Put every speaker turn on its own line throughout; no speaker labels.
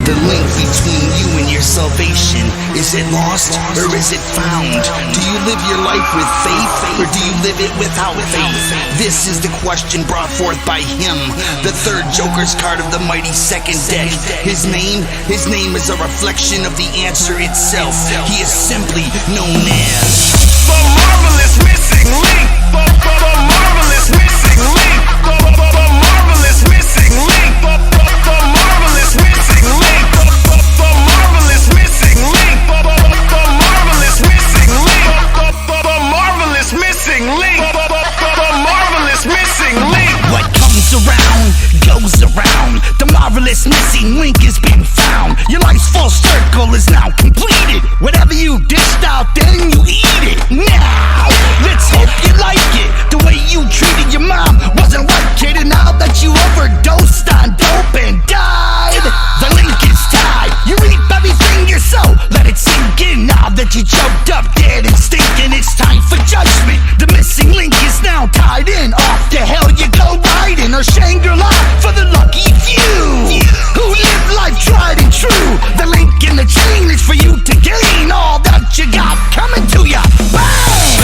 The link between you and your salvation, is it lost or is it found? Do you live your life with faith or do you live it without faith? This is the question brought forth by him, the third Joker's card of the mighty second deck. His name is a reflection of the answer itself. He is simply known as
the marvelous missing link. The marvelous missing link. The marvelous missing link. The marvelous missing link. The marvelous missing link. The marvelous missing link. The marvelous missing link. The marvelous missing link.
what comes around goes around. The marvelous missing link has been found. Your life's full circle is now completed. Whatever you dished out, then you eat it. Now, let's hope you like it. The way you treated your mom wasn't right, kid. And now that you overdosed on dope and died, the link is tied. You reap everything you sow. Let it sink in now that you choked up, dead and stinking. It's time for judgment. The missing link is now tied in. Off to hell you go riding, or Shangri-La for the lucky few who live life tried and true. The link in the chain is for you to gain all that you got coming to ya. Bang!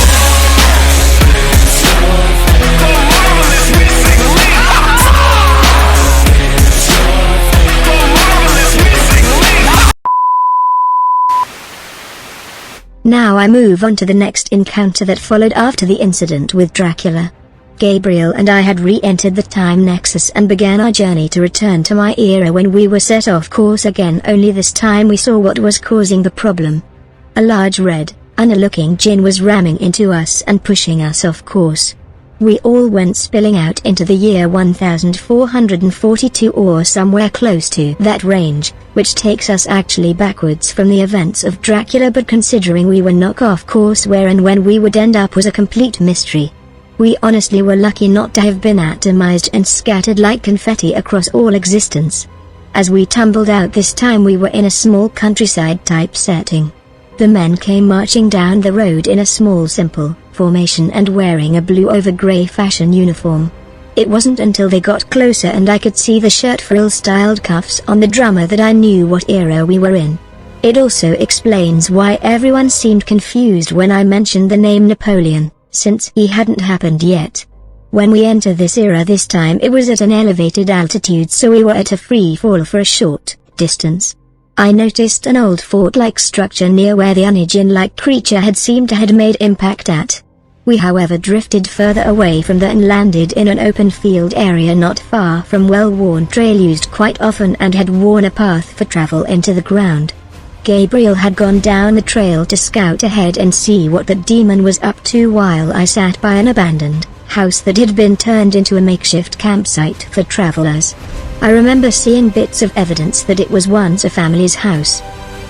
The marvelous missing link. The marvelous missing link.
Now I move on to the next encounter that followed after the incident with Dracula. Gabriel and I had re-entered the time nexus and began our journey to return to my era when we were set off course again, only this time we saw what was causing the problem. A large red, unlooking djinn was ramming into us and pushing us off course. We all went spilling out into the year 1442 or somewhere close to that range, which takes us actually backwards from the events of Dracula, but considering we were knocked off course where and when we would end up was a complete mystery. We honestly were lucky not to have been atomized and scattered like confetti across all existence. As we tumbled out this time we were in a small countryside type setting. The men came marching down the road in a small simple formation and wearing a blue over grey fashion uniform. It wasn't until they got closer and I could see the shirt frill-styled cuffs on the drummer that I knew what era we were in. It also explains why everyone seemed confused when I mentioned the name Napoleon, since he hadn't happened yet. When we entered this era this time it was at an elevated altitude, so we were at a free fall for a short distance. I noticed an old fort-like structure near where the unidjinn-like creature had seemed to had made impact at. We however drifted further away from that and landed in an open field area not far from well-worn trail used quite often and had worn a path for travel into the ground. Gabriel had gone down the trail to scout ahead and see what the demon was up to, while I sat by an abandoned house that had been turned into a makeshift campsite for travelers. I remember seeing bits of evidence that it was once a family's house.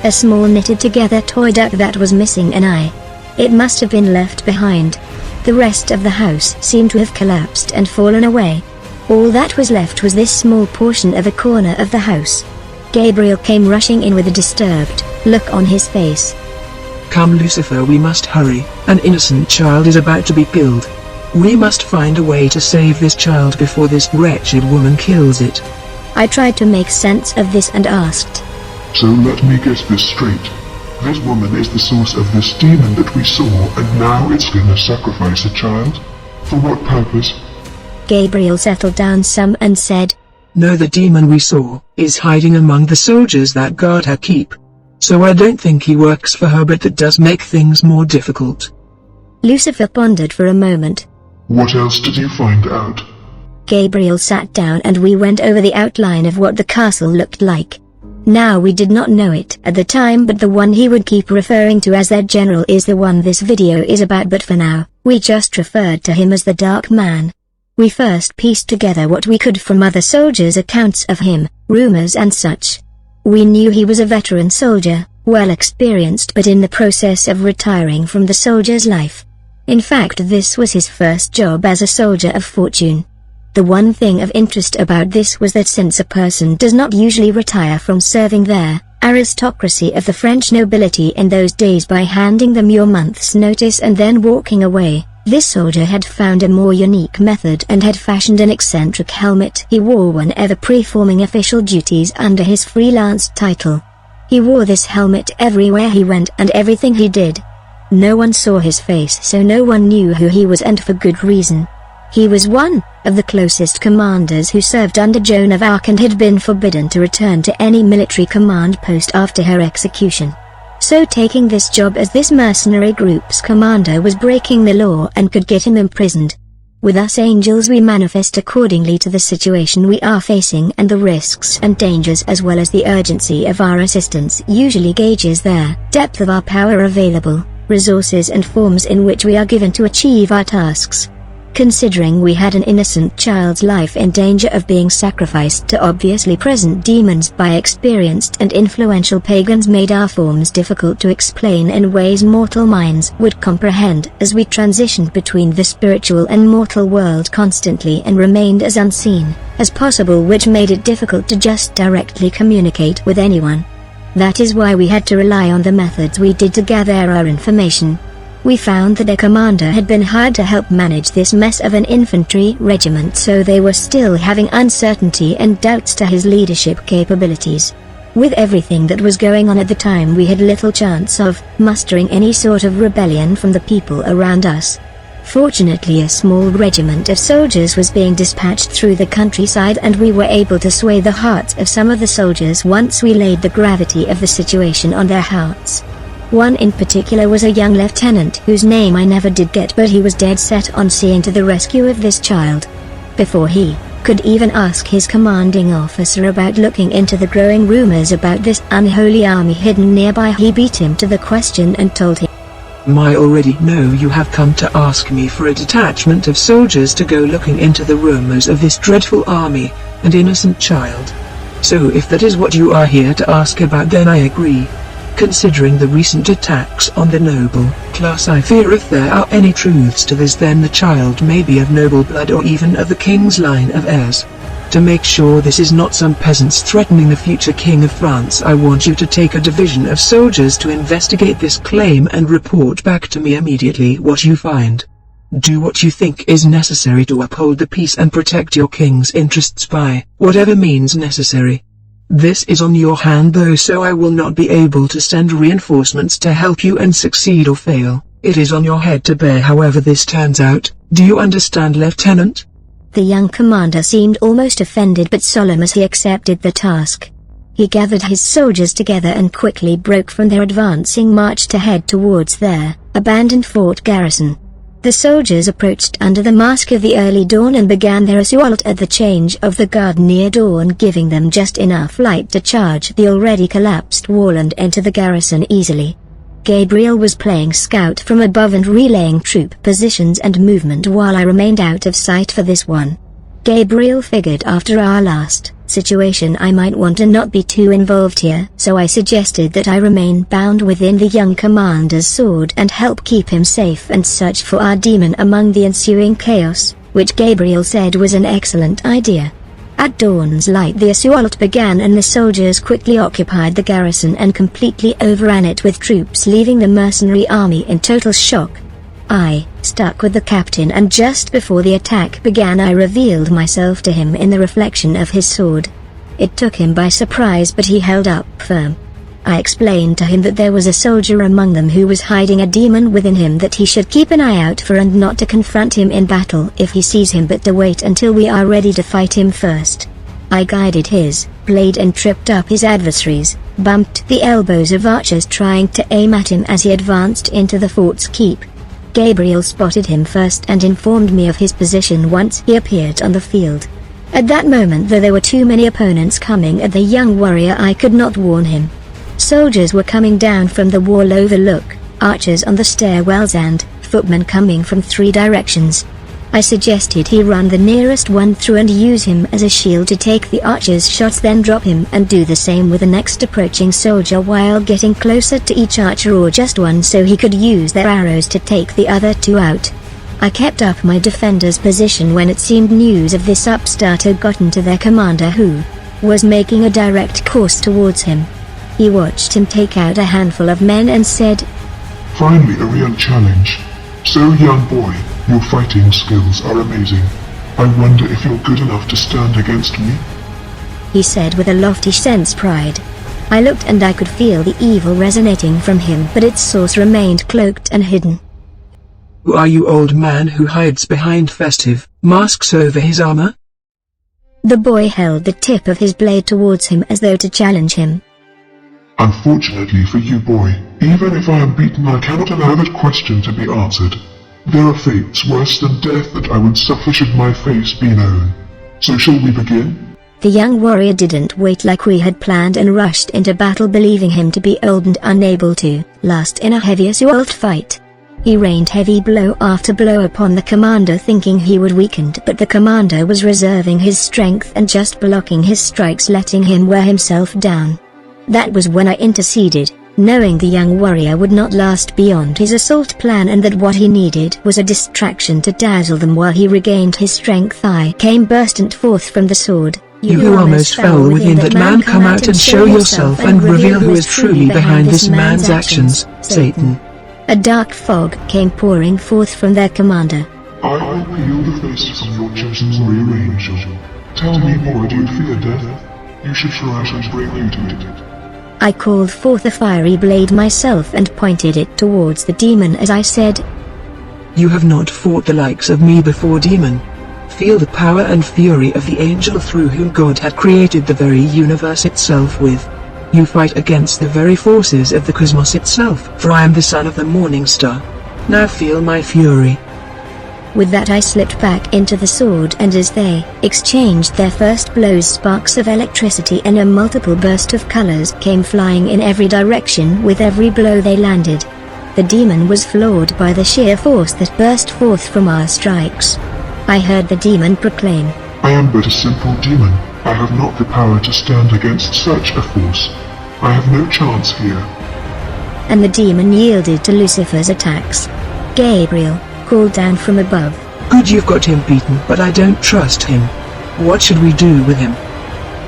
A small knitted together toy duck that was missing an eye. It must have been left behind. The rest of the house seemed to have collapsed and fallen away. All that was left was this small portion of a corner of the house. Gabriel came rushing in with a disturbed look on his face.
Come Lucifer, we must hurry, an innocent child is about to be killed. We must find a way to save this child before this wretched woman kills it.
I tried to make sense of this and asked,
So let me get this straight. This woman is the source of this demon that we saw, and now it's gonna sacrifice a child? For what purpose?
Gabriel settled down some and said,
No, the demon we saw is hiding among the soldiers that guard her keep. So I don't think he works for her, but that does make things more difficult.
Lucifer pondered for a moment.
What else did you find out?
Gabriel sat down and we went over the outline of what the castle looked like. Now we did not know it at the time, but the one he would keep referring to as their general is the one this video is about, but for now, we just referred to him as the Dark Man. We first pieced together what we could from other soldiers' accounts of him, rumors and such. We knew he was a veteran soldier, well experienced but in the process of retiring from the soldier's life. In fact, this was his first job as a soldier of fortune. The one thing of interest about this was that since a person does not usually retire from serving their aristocracy of the French nobility in those days by handing them your month's notice and then walking away, This soldier had found a more unique method and had fashioned an eccentric helmet he wore whenever performing official duties under his freelance title. He wore this helmet everywhere he went and everything he did. No one saw his face, so no one knew who he was, and for good reason. He was one of the closest commanders who served under Joan of Arc and had been forbidden to return to any military command post after her execution. So taking this job as this mercenary group's commander was breaking the law and could get him imprisoned. With us angels, we manifest accordingly to the situation we are facing, and the risks and dangers as well as the urgency of our assistance usually gauges their depth of our power available, resources and forms in which we are given to achieve our tasks. Considering we had an innocent child's life in danger of being sacrificed to obviously present demons by experienced and influential pagans, made our forms difficult to explain in ways mortal minds would comprehend, as we transitioned between the spiritual and mortal world constantly and remained as unseen as possible, which made it difficult to just directly communicate with anyone. That is why we had to rely on the methods we did to gather our information. We found that a commander had been hired to help manage this mess of an infantry regiment, so they were still having uncertainty and doubts to his leadership capabilities. With everything that was going on at the time, we had little chance of mustering any sort of rebellion from the people around us. Fortunately, a small regiment of soldiers was being dispatched through the countryside, and we were able to sway the hearts of some of the soldiers once we laid the gravity of the situation on their hearts. One in particular was a young lieutenant whose name I never did get, but he was dead set on seeing to the rescue of this child. Before he could even ask his commanding officer about looking into the growing rumors about this unholy army hidden nearby, he beat him to the question and told him,
"I already know you have come to ask me for a detachment of soldiers to go looking into the rumors of this dreadful army and innocent child. So if that is what you are here to ask about, then I agree. Considering the recent attacks on the noble class, I fear if there are any truths to this, then the child may be of noble blood or even of the king's line of heirs. To make sure this is not some peasants threatening the future king of France, I want you to take a division of soldiers to investigate this claim and report back to me immediately what you find. Do what you think is necessary to uphold the peace and protect your king's interests by whatever means necessary. This is on your hand though, so I will not be able to send reinforcements to help you and succeed or fail. It is on your head to bear however this turns out. Do you understand, Lieutenant?"
The young commander seemed almost offended but solemn as he accepted the task. He gathered his soldiers together and quickly broke from their advancing march to head towards their abandoned fort garrison. The soldiers approached under the mask of the early dawn and began their assault at the change of the guard near dawn, giving them just enough light to charge the already collapsed wall and enter the garrison easily. Gabriel was playing scout from above and relaying troop positions and movement while I remained out of sight for this one. Gabriel figured after our last situation I might want to not be too involved here, so I suggested that I remain bound within the young commander's sword and help keep him safe and search for our demon among the ensuing chaos, which Gabriel said was an excellent idea. At dawn's light the assault began and the soldiers quickly occupied the garrison and completely overran it with troops, leaving the mercenary army in total shock. I stuck with the captain, and just before the attack began I revealed myself to him in the reflection of his sword. It took him by surprise, but he held up firm. I explained to him that there was a soldier among them who was hiding a demon within him that he should keep an eye out for and not to confront him in battle if he sees him, but to wait until we are ready to fight him first. I guided his blade and tripped up his adversaries, bumped the elbows of archers trying to aim at him as he advanced into the fort's keep. Gabriel spotted him first and informed me of his position once he appeared on the field. At that moment, though there were too many opponents coming at the young warrior, I could not warn him. Soldiers were coming down from the wall overlook, archers on the stairwells and footmen coming from 3 directions. I suggested he run the nearest one through and use him as a shield to take the archer's shots, then drop him and do the same with the next approaching soldier while getting closer to each archer or just one so he could use their arrows to take the other 2 out. I kept up my defender's position when it seemed news of this upstart had gotten to their commander, who was making a direct course towards him. He watched him take out a handful of men and said,
"Finally a real challenge. So young boy, Your fighting skills are amazing. I wonder if you're good enough to stand against me?
He said with a lofty sense pride. I looked and I could feel the evil resonating from him, but its source remained cloaked and hidden.
Who are you, old man who hides behind festive masks over his armor?
The boy held the tip of his blade towards him as though to challenge him.
Unfortunately for you, boy, even if I am beaten, I cannot allow that question to be answered. There are fates worse than death that I would suffer should my face be known. So shall we begin?
The young warrior didn't wait like we had planned and rushed into battle, believing him to be old and unable to last in a heavy assault fight. He rained heavy blow after blow upon the commander, thinking he would weaken, but the commander was reserving his strength and just blocking his strikes, letting him wear himself down. That was when I interceded, knowing the young warrior would not last beyond his assault plan and that what he needed was a distraction to dazzle them while he regained his strength. I came bursting forth from the sword.
You who almost fell within that man, come out and show yourself and reveal who is truly behind this man's actions, Satan.
A dark fog came pouring forth from their commander.
I will peel the face from your chosen warrior angel. Tell me, boy, do you fear death? You should try and bring you to it.
I called forth a fiery blade myself and pointed it towards the demon as I said,
You have not fought the likes of me before, demon. Feel the power and fury of the angel through whom God had created the very universe itself with. You fight against the very forces of the cosmos itself, for I am the son of the morning star. Now feel my fury.
With that I slipped back into the sword, and as they exchanged their first blows, sparks of electricity and a multiple burst of colors came flying in every direction with every blow they landed. The demon was floored by the sheer force that burst forth from our strikes. I heard the demon proclaim,
I am but a simple demon. I have not the power to stand against such a force. I have no chance here.
And the demon yielded to Lucifer's attacks. Gabriel called down from above.
Good, you've got him beaten, but I don't trust him. What should we do with him?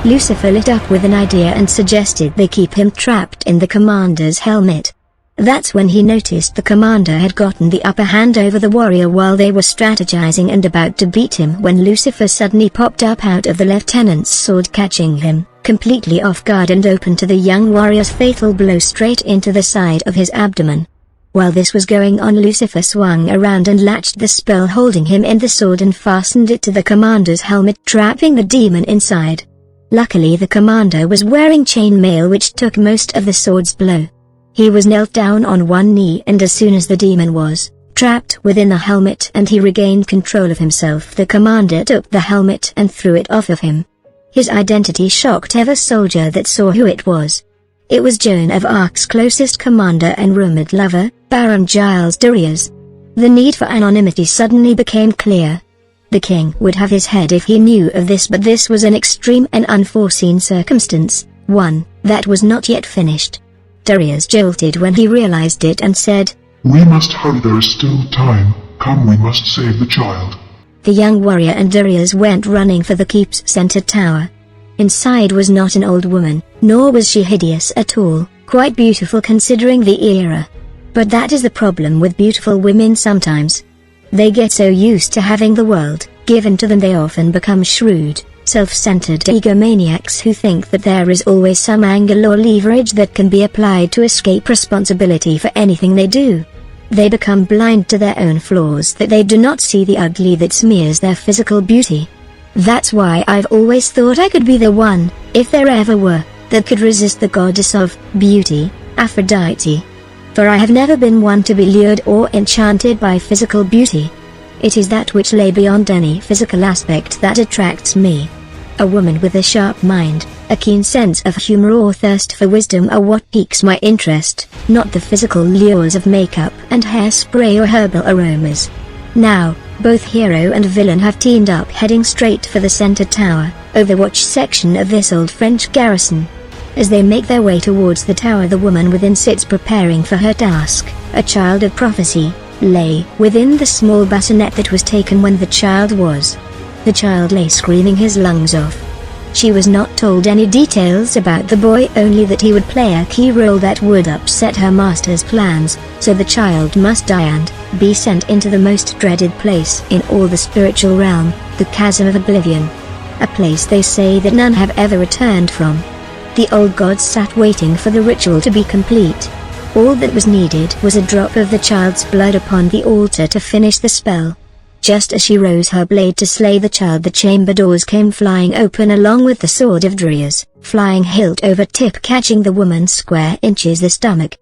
Lucifer lit up with an idea and suggested they keep him trapped in the commander's helmet. That's when he noticed the commander had gotten the upper hand over the warrior while they were strategizing and about to beat him, when Lucifer suddenly popped up out of the lieutenant's sword, catching him completely off guard and open to the young warrior's fatal blow straight into the side of his abdomen. While this was going on, Lucifer swung around and latched the spell holding him in the sword and fastened it to the commander's helmet, trapping the demon inside. Luckily the commander was wearing chainmail, which took most of the sword's blow. He was knelt down on one knee, and as soon as the demon was trapped within the helmet and he regained control of himself, the commander took the helmet and threw it off of him. His identity shocked every soldier that saw who it was. It was Joan of Arc's closest commander and rumored lover, Baron Giles Darius. The need for anonymity suddenly became clear. The king would have his head if he knew of this, but this was an extreme and unforeseen circumstance, one that was not yet finished. Darius jolted when he realized it and said,
We must hurry, there is still time. Come, we must save the child.
The young warrior and Darius went running for the keep's center tower. Inside was not an old woman, nor was she hideous at all, quite beautiful considering the era. But that is the problem with beautiful women sometimes. They get so used to having the world given to them they often become shrewd, self-centered egomaniacs who think that there is always some angle or leverage that can be applied to escape responsibility for anything they do. They become blind to their own flaws, that they do not see the ugly that smears their physical beauty. That's why I've always thought I could be the one, if there ever were, that could resist the goddess of beauty, Aphrodite. For I have never been one to be lured or enchanted by physical beauty. It is that which lay beyond any physical aspect that attracts me. A woman with a sharp mind, a keen sense of humor or thirst for wisdom are what piques my interest, not the physical lures of makeup and hairspray or herbal aromas. Now, both hero and villain have teamed up, heading straight for the center tower, Overwatch section of this old French garrison. As they make their way towards the tower, the woman within sits preparing for her task. A child of prophecy lay within the small bassinet that was taken when the child was. The child lay screaming his lungs off. She was not told any details about the boy, only that he would play a key role that would upset her master's plans, so the child must die and be sent into the most dreaded place in all the spiritual realm, the Chasm of Oblivion. A place they say that none have ever returned from. The old gods sat waiting for the ritual to be complete. All that was needed was a drop of the child's blood upon the altar to finish the spell. Just as she rose her blade to slay the child, the chamber doors came flying open along with the sword of Darius, flying hilt over tip, catching the woman square inches the stomach.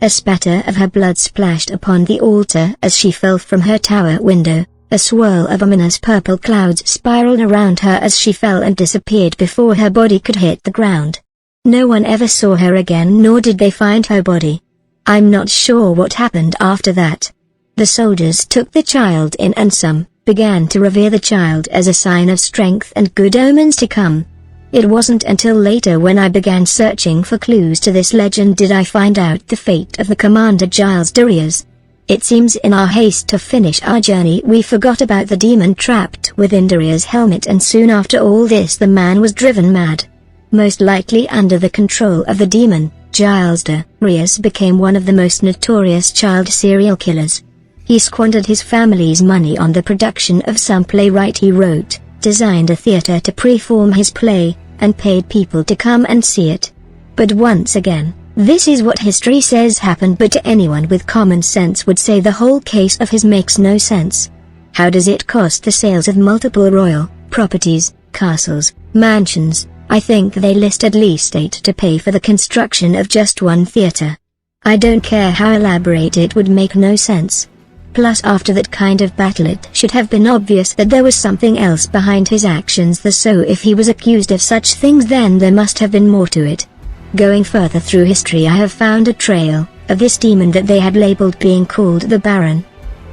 A spatter of her blood splashed upon the altar as she fell from her tower window. A swirl of ominous purple clouds spiraled around her as she fell and disappeared before her body could hit the ground. No one ever saw her again, nor did they find her body. I'm not sure what happened after that. The soldiers took the child in and some began to revere the child as a sign of strength and good omens to come. It wasn't until later, when I began searching for clues to this legend, did I find out the fate of the commander Giles Darius. It seems in our haste to finish our journey we forgot about the demon trapped within Darius' helmet, and soon after all this the man was driven mad. Most likely under the control of the demon, Giles Darius became one of the most notorious child serial killers. He squandered his family's money on the production of some playwright he wrote, designed a theater to perform his play, and paid people to come and see it. But once again, this is what history says happened, but to anyone with common sense would say the whole case of his makes no sense. How does it cost the sales of multiple royal properties, castles, mansions? I think they list at least 8 to pay for the construction of just one theater. I don't care how elaborate, it would make no sense. Plus, after that kind of battle, it should have been obvious that there was something else behind his actions. So if he was accused of such things, then there must have been more to it. Going further through history, I have found a trail of this demon that they had labeled being called the Baron.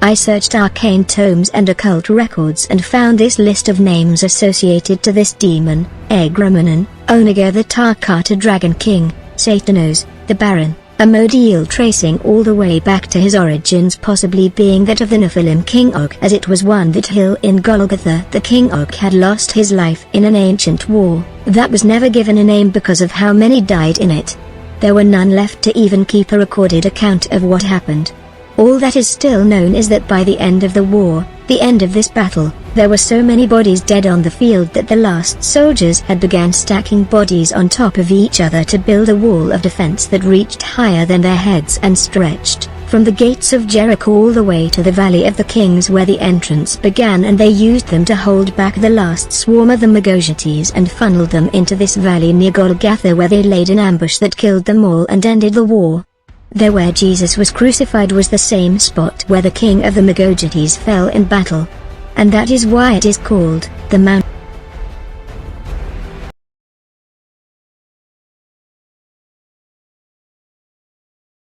I searched arcane tomes and occult records and found this list of names associated to this demon: Egramanon, Onega the Tarkata Dragon King, Satanos, the Baron, Amodiel, tracing all the way back to his origins possibly being that of the Nephilim King Og, as it was one that hill in Golgotha. The King Og had lost his life in an ancient war that was never given a name because of how many died in it. There were none left to even keep a recorded account of what happened. All that is still known is that by the end of the war, the end of this battle, there were so many bodies dead on the field that the last soldiers had began stacking bodies on top of each other to build a wall of defense that reached higher than their heads and stretched from the gates of Jericho all the way to the Valley of the Kings where the entrance began, and they used them to hold back the last swarm of the Megogetes and funneled them into this valley near Golgotha, where they laid an ambush that killed them all and ended the war. There where Jesus was crucified was the same spot where the king of the Megogetes fell in battle. And that is why it is called the Mount